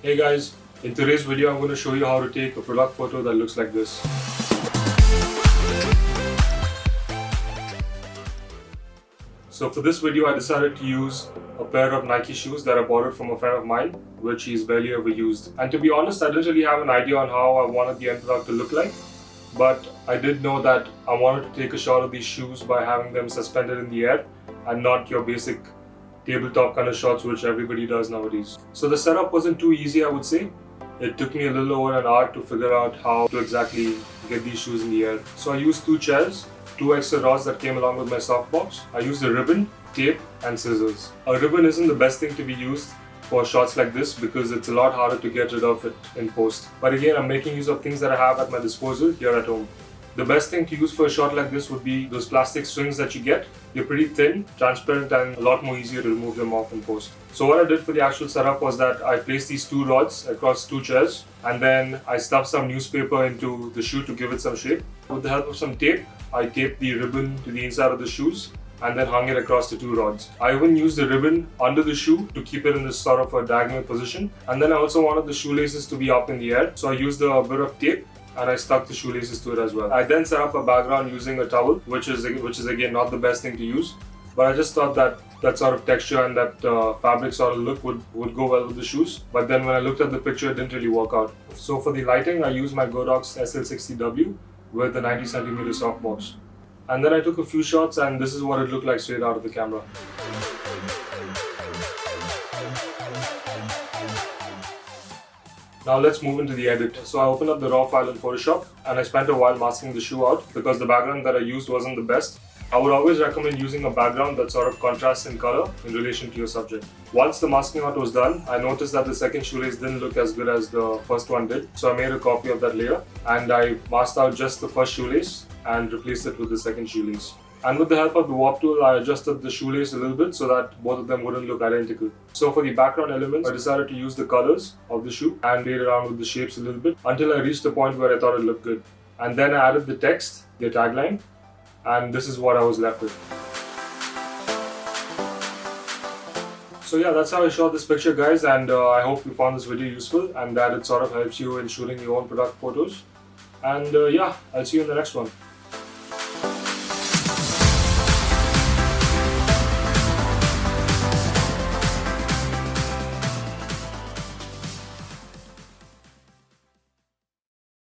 Hey guys, in today's video I'm going to show you how to take a product photo that looks like this. So for this video I decided to use a pair of Nike shoes that I borrowed from a friend of mine, which he's barely ever used. And to be honest, I didn't really have an idea on how I wanted the end product to look like, but I did know that I wanted to take a shot of these shoes by having them suspended in the air and not your basic tabletop kind of shots which everybody does nowadays. So the setup wasn't too easy, I would say. It took me a little over an hour to figure out how to exactly get these shoes in the air. So I used 2 chairs, 2 extra rods that came along with my softbox. I used a ribbon, tape and scissors. A ribbon isn't the best thing to be used for shots like this because it's a lot harder to get rid of it in post. But again, I'm making use of things that I have at my disposal here at home. The best thing to use for a shot like this would be those plastic strings that you get. They're pretty thin, transparent and a lot more easier to remove them off in post. So what I did for the actual setup was that I placed these 2 rods across 2 chairs and then I stuffed some newspaper into the shoe to give it some shape. With the help of some tape, I taped the ribbon to the inside of the shoes and then hung it across the 2 rods. I even used the ribbon under the shoe to keep it in this sort of a diagonal position. And then I also wanted the shoelaces to be up in the air. So I used a bit of tape and I stuck the shoelaces to it as well. I then set up a background using a towel, which is again not the best thing to use, but I just thought that that sort of texture and that fabric sort of look would go well with the shoes. But then when I looked at the picture, it didn't really work out. So for the lighting, I used my Godox SL60W with the 90cm softbox. And then I took a few shots and this is what it looked like straight out of the camera. Now let's move into the edit. So I opened up the raw file in Photoshop and I spent a while masking the shoe out because the background that I used wasn't the best. I would always recommend using a background that sort of contrasts in color in relation to your subject. Once the masking out was done, I noticed that the second shoelace didn't look as good as the first one did. So I made a copy of that layer and I masked out just the first shoelace and replaced it with the second shoelace. And with the help of the warp tool, I adjusted the shoelace a little bit so that both of them wouldn't look identical. So for the background elements, I decided to use the colors of the shoe and played around with the shapes a little bit until I reached a point where I thought it looked good. And then I added the text, the tagline, and this is what I was left with. So yeah, that's how I shot this picture, guys, and I hope you found this video useful and that it sort of helps you in shooting your own product photos. And yeah, I'll see you in the next one.